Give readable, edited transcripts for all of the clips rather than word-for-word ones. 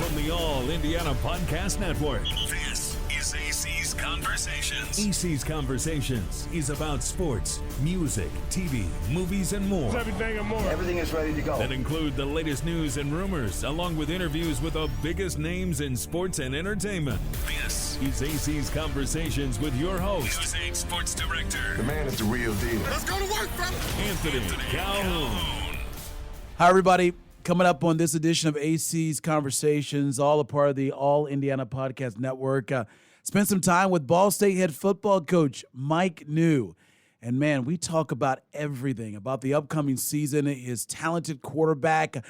From the All Indiana Podcast Network, this is AC's Conversations. AC's Conversations is about sports, music, TV, movies, and more. Everything and more. Everything is ready to go. That include the latest news and rumors, along with interviews with the biggest names in sports and entertainment. This is AC's Conversations with your host, News 8 Sports Director. The man is the real deal. Let's go to work, brother. Anthony Calhoun. Hi, everybody. Coming up on this edition of AC's Conversations, all a part of the All Indiana Podcast Network. Spent some time with Ball State head football coach Mike New. And, man, we talk about everything, about the upcoming season, his talented quarterback,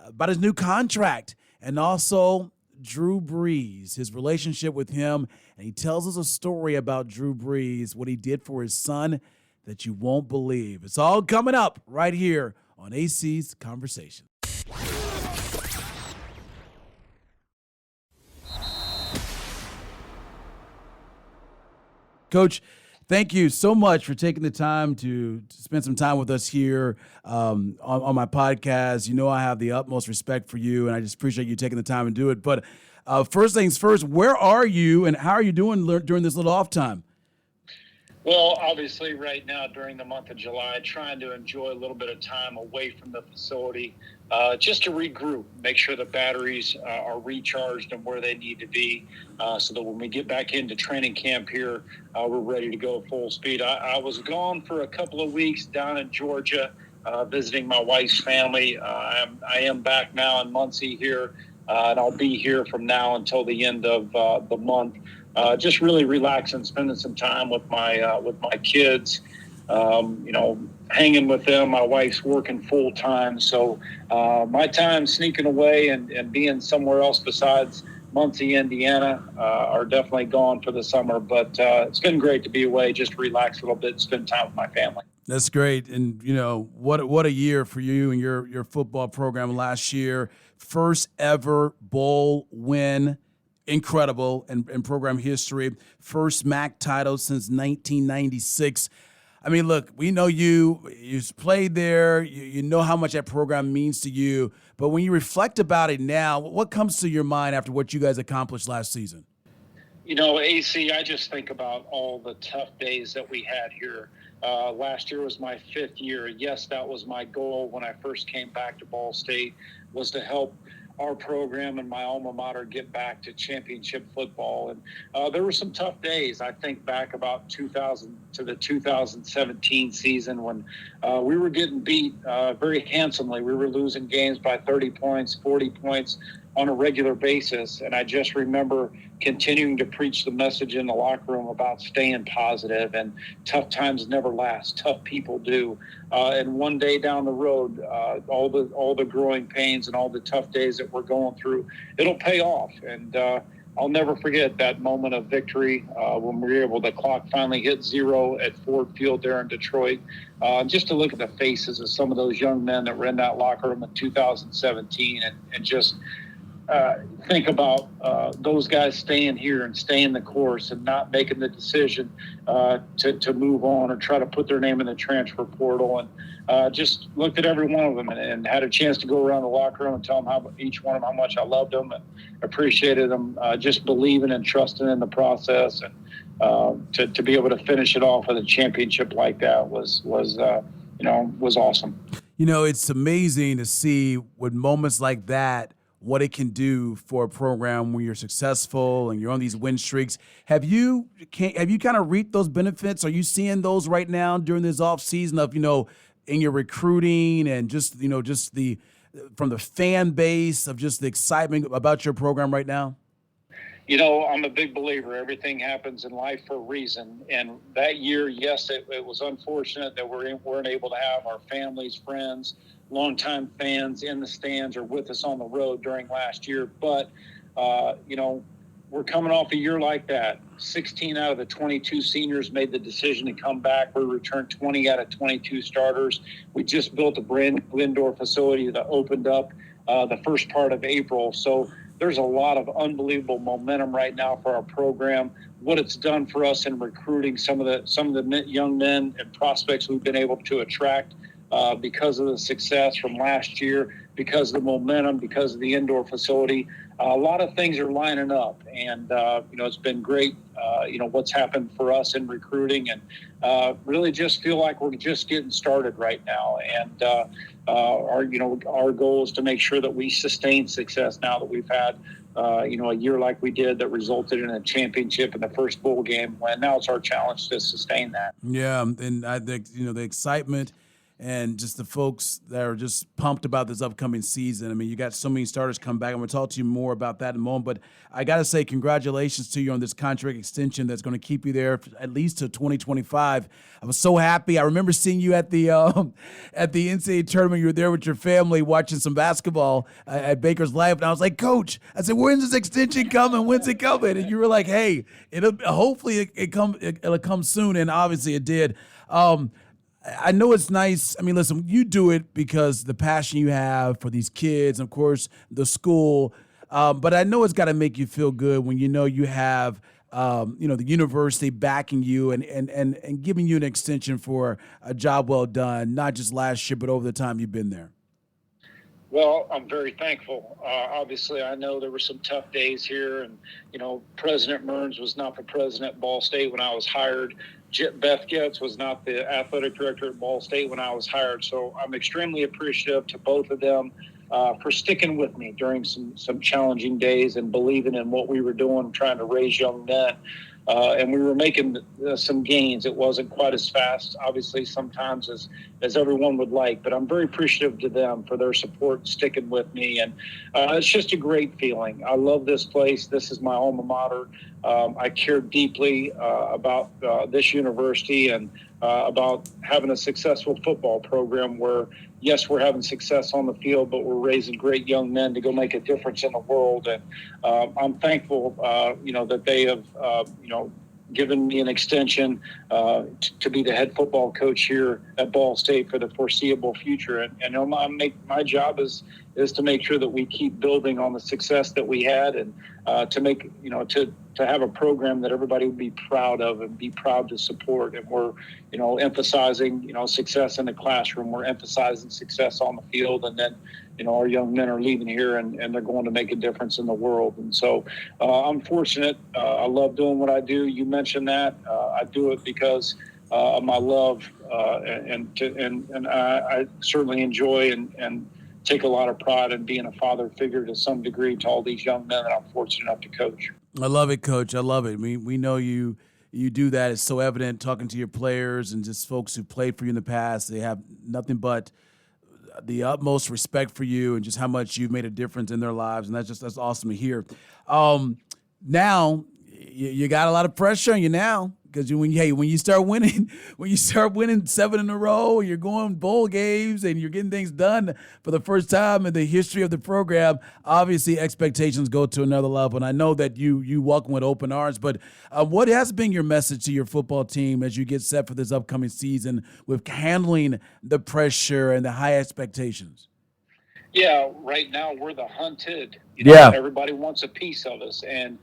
about his new contract, and also Drew Brees, his relationship with him. And he tells us a story about Drew Brees, what he did for his son that you won't believe. It's all coming up right here on AC's Conversations. Coach, thank you so much for taking the time to spend some time with us here on my podcast. You know I have the utmost respect for you, and I just appreciate you taking the time to do it. But first things first, where are you, and how are you doing during this little off time? Well, obviously right now during the month of July, trying to enjoy a little bit of time away from the facility just to regroup, make sure the batteries are recharged and where they need to be so that when we get back into training camp here, we're ready to go full speed. I was gone for a couple of weeks down in Georgia visiting my wife's family. I am back now in Muncie here, and I'll be here from now until the end of the month. Just really relaxing, spending some time with my kids, hanging with them. My wife's working full time. So my time sneaking away and being somewhere else besides Muncie, Indiana, are definitely gone for the summer. But it's been great to be away, just relax a little bit and spend time with my family. That's great. And, what a year for you and your football program last year. First ever bowl win. Incredible in program history. First MAC title since 1996. I mean, look, we know you've played there. You know how much that program means to you. But when you reflect about it now, what comes to your mind after what you guys accomplished last season? AC, I just think about all the tough days that we had here. Last year was my 5th year. Yes, that was my goal when I first came back to Ball State, was to help our program and my alma mater get back to championship football. And there were some tough days. I think back about 2000 to the 2017 season when we were getting beat very handsomely. We were losing games by 30 points, 40 points on a regular basis. And I just remember continuing to preach the message in the locker room about staying positive, and tough times never last. Tough people do. And one day down the road, all the growing pains and all the tough days that we're going through, it'll pay off. And I'll never forget that moment of victory when we were able, the clock finally hit 0 at Ford Field there in Detroit. Just to look at the faces of some of those young men that were in that locker room in 2017 and just think about those guys staying here and staying the course and not making the decision to move on or try to put their name in the transfer portal. And just looked at every one of them and had a chance to go around the locker room and tell them each one of them how much I loved them and appreciated them, just believing and trusting in the process. And to be able to finish it off with a championship like that was awesome. It's amazing to see with moments like that what it can do for a program when you're successful and you're on these win streaks. Have you kind of reaped those benefits? Are you seeing those right now during this off season of, in your recruiting and just from the fan base of just the excitement about your program right now? I'm a big believer. Everything happens in life for a reason. And that year, yes, it was unfortunate that we weren't able to have our families, friends, longtime fans in the stands or with us on the road during last year. But, we're coming off a year like that. 16 out of the 22 seniors made the decision to come back. We returned 20 out of 22 starters. We just built a brand new indoor facility that opened up the first part of April. So there's a lot of unbelievable momentum right now for our program. What it's done for us in recruiting some of the young men and prospects we've been able to attract because of the success from last year, because of the momentum, because of the indoor facility. A lot of things are lining up, and it's been great. What's happened for us in recruiting, and really just feel like we're just getting started right now. And our goal is to make sure that we sustain success now that we've had a year like we did that resulted in a championship in the first bowl game. When now it's our challenge to sustain that. Yeah, and I think the excitement and just the folks that are just pumped about this upcoming season. I mean, you got so many starters come back. I'm going to talk to you more about that in a moment. But I got to say congratulations to you on this contract extension that's going to keep you there at least to 2025. I was so happy. I remember seeing you at the NCAA tournament. You were there with your family watching some basketball at Baker's Life, and I was like, Coach, I said, when's this extension coming? When's it coming? And you were like, hey, it'll come soon, and obviously it did. I know it's nice. I mean, listen, you do it because the passion you have for these kids, of course, the school. But I know it's got to make you feel good when you know you have, the university backing you and giving you an extension for a job well done, not just last year, but over the time you've been there. Well, I'm very thankful. Obviously, I know there were some tough days here, and, President Mearns was not the president at Ball State when I was hired. Beth Getz was not the athletic director at Ball State when I was hired. So I'm extremely appreciative to both of them for sticking with me during some challenging days and believing in what we were doing, trying to raise young men. And we were making some gains. It wasn't quite as fast, obviously, sometimes as everyone would like. But I'm very appreciative to them for their support and sticking with me. And it's just a great feeling. I love this place. This is my alma mater. I care deeply about this university and about having a successful football program where, yes, we're having success on the field, but we're raising great young men to go make a difference in the world. And I'm thankful, that they have, given me an extension to be the head football coach here at Ball State for the foreseeable future. And my job is to make sure that we keep building on the success that we had and to make, to have a program that everybody would be proud of and be proud to support. And we're, emphasizing, success in the classroom. We're emphasizing success on the field. And then, our young men are leaving here and they're going to make a difference in the world. And so I'm fortunate. I love doing what I do. You mentioned that. I do it because of my love and I certainly enjoy and take a lot of pride in being a father figure to some degree to all these young men that I'm fortunate enough to coach. I love it, Coach. I love it. We know you do that. It's so evident talking to your players and just folks who played for you in the past. They have nothing but the utmost respect for you and just how much you've made a difference in their lives. And that's awesome to hear. Now you got a lot of pressure on you now. Because when you start winning 7 in a row, and you're going bowl games and you're getting things done for the first time in the history of the program, obviously expectations go to another level. And I know that you welcome with open arms. But what has been your message to your football team as you get set for this upcoming season with handling the pressure and the high expectations? Yeah, right now we're the hunted. Everybody wants a piece of us, and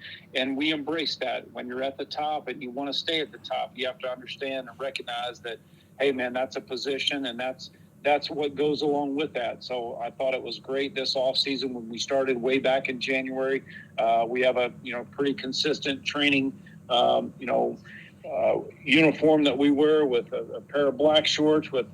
we embrace that. When you're at the top and you want to stay at the top, you have to understand and recognize that, hey, man, that's a position, and that's what goes along with that. So I thought it was great this offseason when we started way back in January. We have a pretty consistent training uniform that we wear with a pair of black shorts with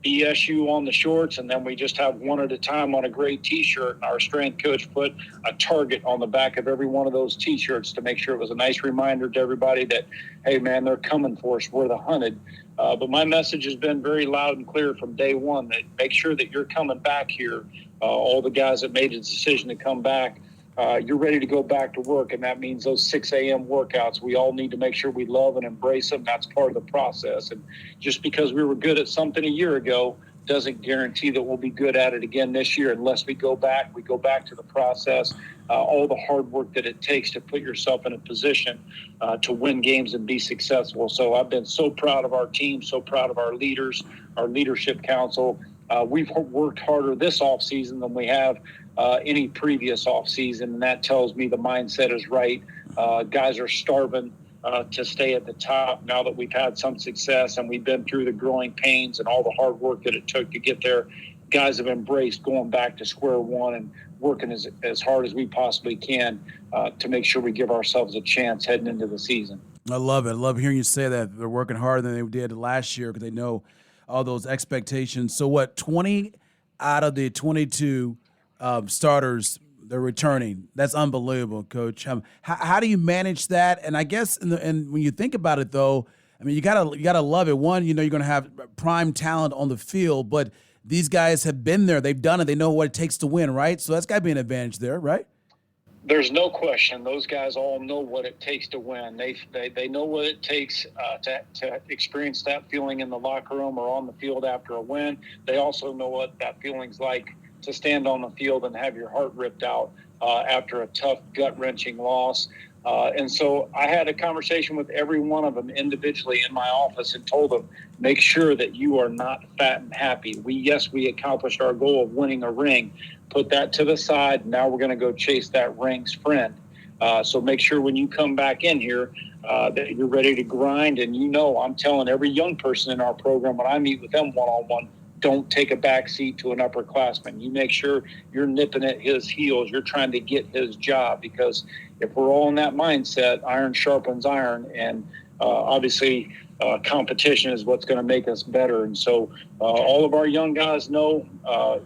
BSU on the shorts, and then we just have one at a time on a gray T-shirt. And our strength coach put a target on the back of every one of those T-shirts to make sure it was a nice reminder to everybody that, hey, man, they're coming for us. We're the hunted. But my message has been very loud and clear from day one that make sure that you're coming back here. All the guys that made a decision to come back, you're ready to go back to work, and that means those 6 a.m. workouts. We all need to make sure we love and embrace them. That's part of the process. And just because we were good at something a year ago doesn't guarantee that we'll be good at it again this year unless we go back to the process, all the hard work that it takes to put yourself in a position to win games and be successful. So I've been so proud of our team, so proud of our leaders, our leadership council. We've worked harder this offseason than we have any previous offseason, and that tells me the mindset is right. Guys are starving to stay at the top now that we've had some success and we've been through the growing pains and all the hard work that it took to get there. Guys have embraced going back to square one and working as hard as we possibly can to make sure we give ourselves a chance heading into the season. I love it. I love hearing you say that they're working harder than they did last year because they know all those expectations. So what, 20 out of the 22 starters, they're returning. That's unbelievable, Coach. How do you manage that? And I guess and when you think about it, though, I mean, you gotta love it. One, you're going to have prime talent on the field, but these guys have been there. They've done it. They know what it takes to win, right? So that's got to be an advantage there, right? There's no question. Those guys all know what it takes to win. They know what it takes to experience that feeling in the locker room or on the field after a win. They also know what that feeling's like to stand on the field and have your heart ripped out after a tough, gut-wrenching loss. And so I had a conversation with every one of them individually in my office and told them, make sure that you are not fat and happy. We accomplished our goal of winning a ring. Put that to the side. Now we're going to go chase that ring's friend. So make sure when you come back in here that you're ready to grind. And I'm telling every young person in our program when I meet with them one-on-one, don't take a back seat to an upperclassman. You make sure you're nipping at his heels. You're trying to get his job, because if we're all in that mindset, iron sharpens iron, and obviously competition is what's going to make us better. And so all of our young guys know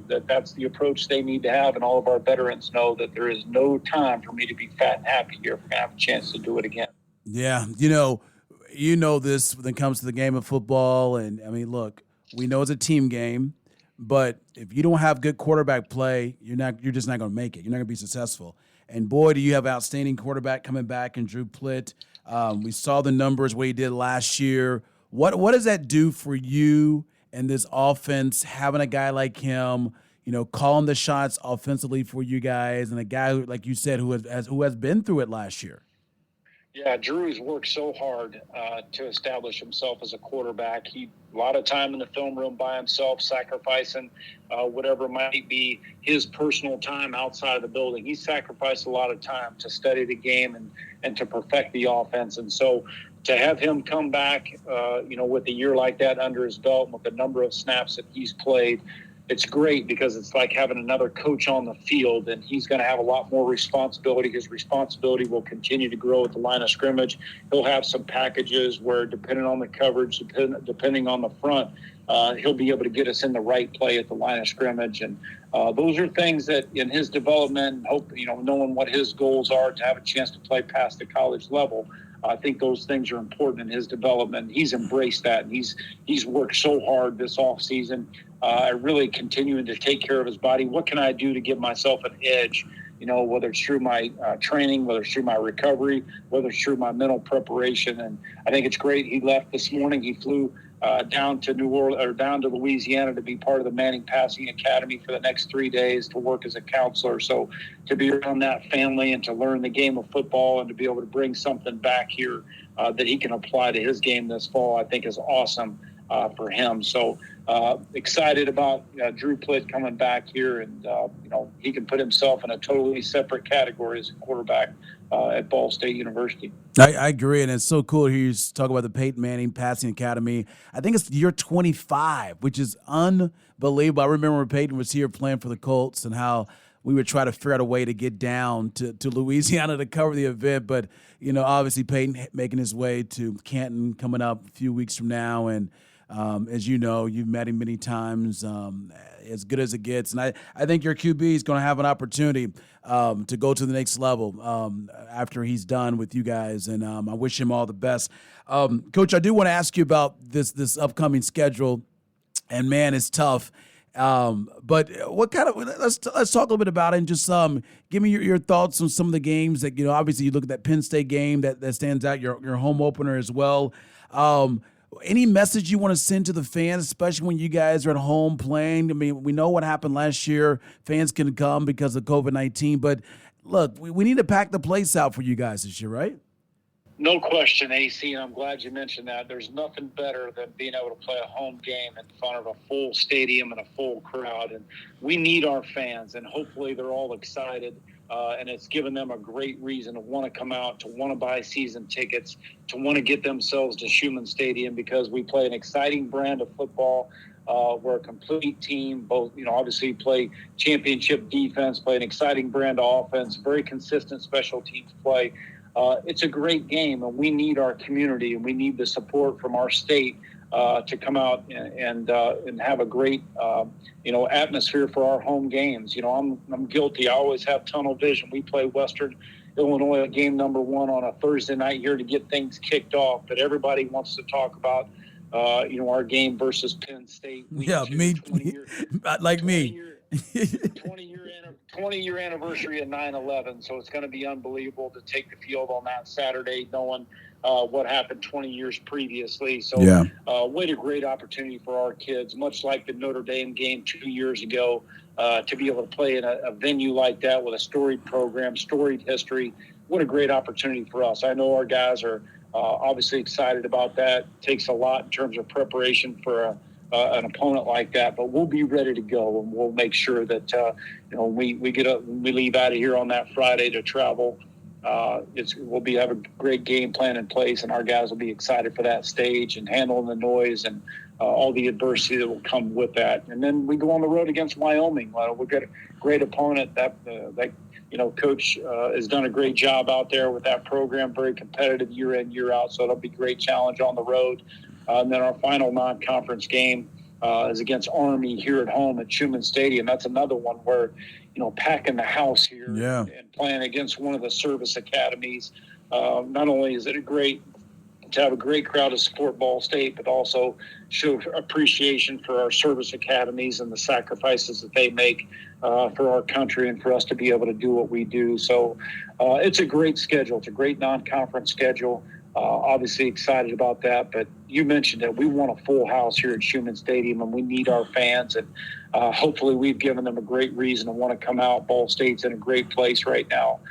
that that's the approach they need to have, and all of our veterans know that there is no time for me to be fat and happy here if we're going to have a chance to do it again. Yeah, you know this when it comes to the game of football, and I mean, look, we know it's a team game, but if you don't have good quarterback play, you're just not going to make it. You're not going to be successful. And boy, do you have outstanding quarterback coming back in Drew Plitt. We saw the numbers what he did last year. What does that do for you and this offense, having a guy like him, calling the shots offensively for you guys, and a guy who, like you said, who has been through it last year? Yeah, Drew's worked so hard to establish himself as a quarterback. He a lot of time in the film room by himself, sacrificing whatever might be his personal time outside of the building. He sacrificed a lot of time to study the game and to perfect the offense. And so to have him come back, with a year like that under his belt, and with the number of snaps that he's played, it's great, because it's like having another coach on the field, and he's going to have a lot more responsibility. His responsibility will continue to grow at the line of scrimmage. He'll have some packages where, depending on the coverage, depending on the front, he'll be able to get us in the right play at the line of scrimmage. And those are things that in his development, knowing what his goals are to have a chance to play past the college level, I think those things are important in his development. He's embraced that, and he's worked so hard this offseason, really continuing to take care of his body. What can I do to give myself an edge? Whether it's through my training, whether it's through my recovery, whether it's through my mental preparation. And I think it's great. He left this morning. He flew down to Louisiana to be part of the Manning Passing Academy for the next 3 days to work as a counselor. So to be around that family and to learn the game of football and to be able to bring something back here that he can apply to his game this fall, I think is awesome for him. So excited about Drew Plitt coming back here, and he can put himself in a totally separate category as a quarterback at Ball State University. I agree, and it's so cool to hear you talk about the Peyton Manning Passing Academy. I think it's year 25, which is unbelievable. I remember when Peyton was here playing for the Colts and how we would try to figure out a way to get down to Louisiana to cover the event. But, obviously Peyton making his way to Canton coming up a few weeks from now. And as you know, you've met him many times, as good as it gets. And I think your QB is going to have an opportunity to go to the next level after he's done with you guys. And I wish him all the best. Coach, I do want to ask you about this upcoming schedule. And, man, it's tough. But what kind of let's talk a little bit about it, and just give me your thoughts on some of the games that obviously you look at that Penn State game that stands out, your home opener as well. Any message you want to send to the fans, especially when you guys are at home playing? I mean, we know what happened last year. Fans can come because of COVID-19, but look, we need to pack the place out for you guys this year, right? No question, AC, and I'm glad you mentioned that. There's nothing better than being able to play a home game in front of a full stadium and a full crowd, and we need our fans, and hopefully they're all excited And it's given them a great reason to want to come out, to want to buy season tickets, to want to get themselves to Schumann Stadium, because we play an exciting brand of football. We're a complete team, both, obviously play championship defense, play an exciting brand of offense, very consistent special teams play. It's a great game, and we need our community, and we need the support from our state to come out and have a great, atmosphere for our home games. I'm guilty. I always have tunnel vision. We play Western Illinois game number 1 on a Thursday night here to get things kicked off, but everybody wants to talk about our game versus Penn State. Yeah, me, like me. 20-year anniversary of 9/11, so it's going to be unbelievable to take the field on that Saturday, knowing what happened 20 years previously. So, what a great opportunity for our kids, much like the Notre Dame game 2 years ago, to be able to play in a venue like that with a storied program, storied history. What a great opportunity for us. I know our guys are obviously excited about that. It takes a lot in terms of preparation for an opponent like that, but we'll be ready to go, and we'll make sure that we leave out of here on that Friday to travel. We'll have a great game plan in place, and our guys will be excited for that stage and handling the noise and all the adversity that will come with that. And then we go on the road against Wyoming. We've got a great opponent that Coach has done a great job out there with that program, very competitive year in, year out. So it'll be a great challenge on the road. And then our final non-conference game is against Army here at home at Schumann Stadium. That's another one where, packing the house here and playing against one of the service academies. Not only is it great to have a great crowd to support Ball State, but also show appreciation for our service academies and the sacrifices that they make for our country and for us to be able to do what we do. So it's a great schedule. It's a great non-conference schedule. Obviously excited about that, but you mentioned that we want a full house here at Schumann Stadium, and we need our fans, and hopefully we've given them a great reason to want to come out. Ball State's in a great place right now,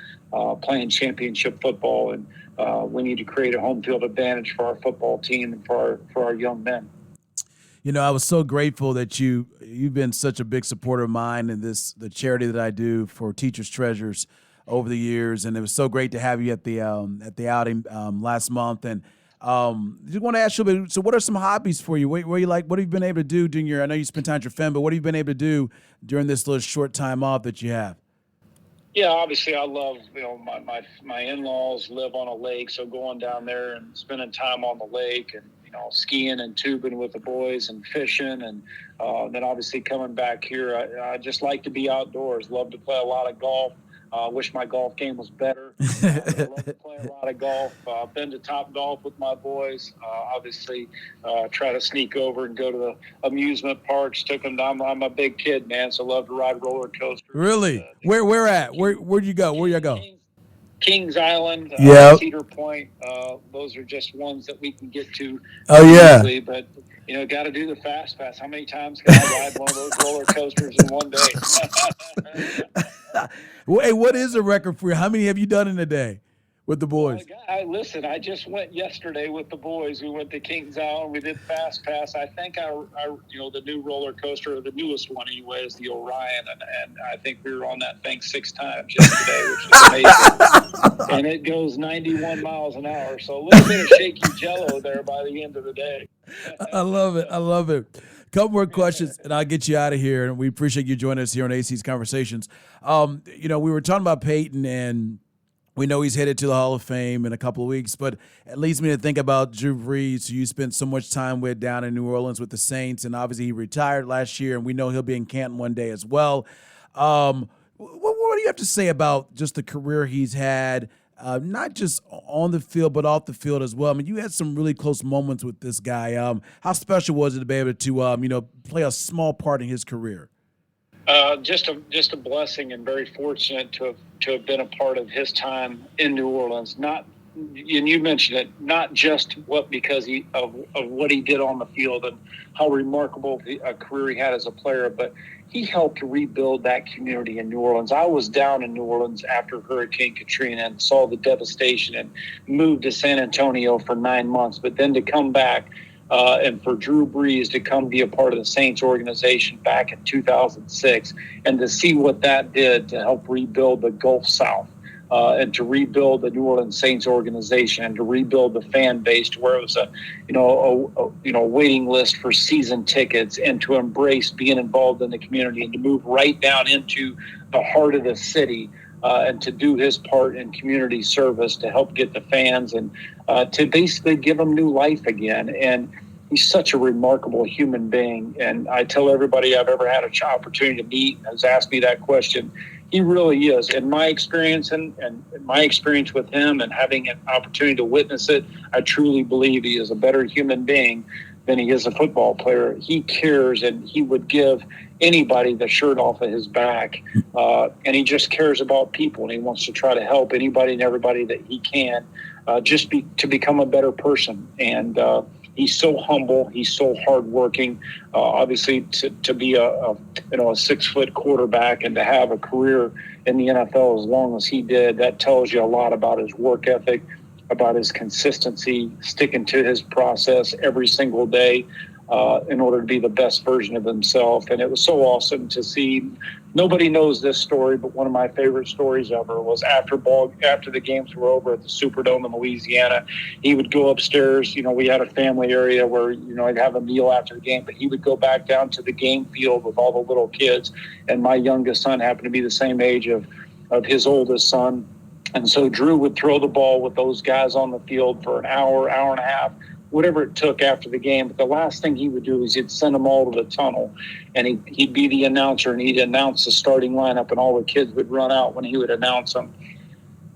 playing championship football, and we need to create a home field advantage for our football team and for our young men. I was so grateful that you've been such a big supporter of mine and the charity that I do for Teachers Treasures over the years, and it was so great to have you at the outing last month. And just want to ask you a bit, so what are some hobbies for you? What have you been able to do during I know you spend time with your family, but what have you been able to do during this little short time off that you have? Yeah, obviously I love, my in-laws live on a lake, so going down there and spending time on the lake and, skiing and tubing with the boys and fishing, and then obviously coming back here. I just like to be outdoors, love to play a lot of golf. Wish my golf game was better. I love to play a lot of golf. Been to Top Golf with my boys. Obviously, try to sneak over and go to the amusement parks. Took them down. I'm a big kid, man, so love to ride roller coasters. Really? Where at? Where'd you go? Where y'all go? Kings Island, Cedar Point. Those are just ones that we can get to. Oh, yeah. Easily, but got to do the fast pass. How many times can I ride one of those roller coasters in one day? Hey, what is a record for you? How many have you done in a day with the boys? Listen, I just went yesterday with the boys. We went to Kings Island. We did fast pass. I think the new roller coaster, or the newest one anyway, is the Orion, and I think we were on that thing 6 times yesterday, which is amazing. And it goes 91 miles an hour, so a little bit of shaky jello there by the end of the day. I love it. Couple more questions, and I'll get you out of here. And we appreciate you joining us here on AC's Conversations. We were talking about Peyton, and we know he's headed to the Hall of Fame in a couple of weeks, but it leads me to think about Drew Brees, who you spent so much time with down in New Orleans with the Saints, and obviously he retired last year, and we know he'll be in Canton one day as well. What do you have to say about just the career he's had, not just on the field, but off the field as well? I mean, you had some really close moments with this guy. How special was it to be able to, play a small part in his career? Just a blessing, and very fortunate to have been a part of his time in New Orleans. And you mentioned it, not just because of what he did on the field and how remarkable a career he had as a player, but he helped to rebuild that community in New Orleans. I was down in New Orleans after Hurricane Katrina and saw the devastation, and moved to San Antonio for 9 months. But then to come back and for Drew Brees to come be a part of the Saints organization back in 2006 and to see what that did to help rebuild the Gulf South. And to rebuild the New Orleans Saints organization and to rebuild the fan base to where it was a waiting list for season tickets, and to embrace being involved in the community and to move right down into the heart of the city and to do his part in community service to help get the fans and to basically give them new life again. And he's such a remarkable human being. And I tell everybody I've ever had an opportunity to meet has asked me that question. He really is. In my experience and my experience with him and having an opportunity to witness it, I truly believe he is a better human being than he is a football player. He cares, and he would give anybody the shirt off of his back. And he just cares about people, and he wants to try to help anybody and everybody that he can to become a better person. And he's so humble. He's so hardworking. Obviously, to be a 6-foot quarterback and to have a career in the NFL as long as he did, that tells you a lot about his work ethic, about his consistency, sticking to his process every single day in order to be the best version of himself. And it was so awesome to see. Nobody knows this story, but one of my favorite stories ever was after the games were over at the Superdome in Louisiana, he would go upstairs. We had a family area where, I'd have a meal after the game, but he would go back down to the game field with all the little kids. And my youngest son happened to be the same age of his oldest son. And so Drew would throw the ball with those guys on the field for an hour, hour and a half, whatever it took after the game. But the last thing he would do is he'd send them all to the tunnel, and he'd be the announcer, and he'd announce the starting lineup, and all the kids would run out when he would announce them.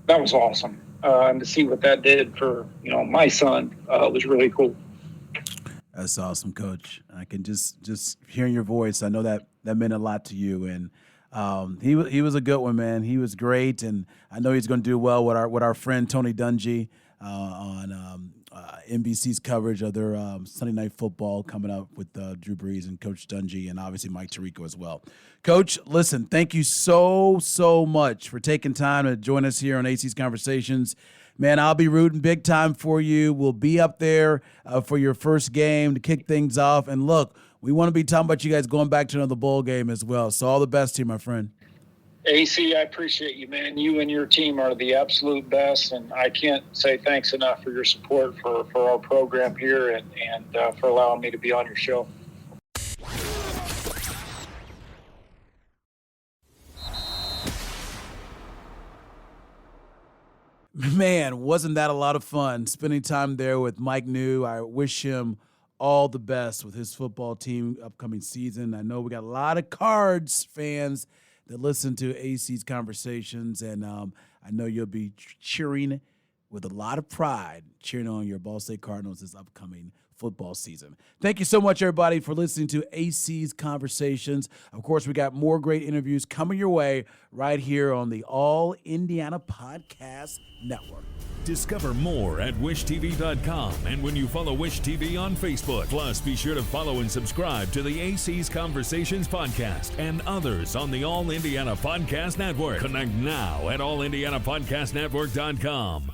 That was awesome. And to see what that did for, my son was really cool. That's awesome, Coach. I can just hearing your voice, I know that meant a lot to you. And he was a good one, man. He was great, and I know he's going to do well with our friend Tony Dungy on NBC's coverage of their Sunday Night Football coming up with Drew Brees and Coach Dungy, and obviously Mike Tirico as well. Coach, listen, thank you so much for taking time to join us here on AC's Conversations. Man, I'll be rooting big time for you. We'll be up there for your first game to kick things off. And look, we want to be talking about you guys going back to another bowl game as well. So all the best to you, my friend. AC, I appreciate you, man. You and your team are the absolute best, and I can't say thanks enough for your support for our program here and for allowing me to be on your show. Man, wasn't that a lot of fun spending time there with Mike New. I wish him all the best with his football team upcoming season. I know we got a lot of Cards fans that listen to AC's Conversations, and I know you'll be cheering with a lot of pride, cheering on your Ball State Cardinals this upcoming football season. Thank you so much, everybody, for listening to AC's Conversations. Of course, we got more great interviews coming your way right here on the All Indiana Podcast Network. Discover more at wishtv.com and when you follow Wish TV on Facebook. Plus, be sure to follow and subscribe to the AC's Conversations podcast and others on the All Indiana Podcast Network. Connect now at allindianapodcastnetwork.com.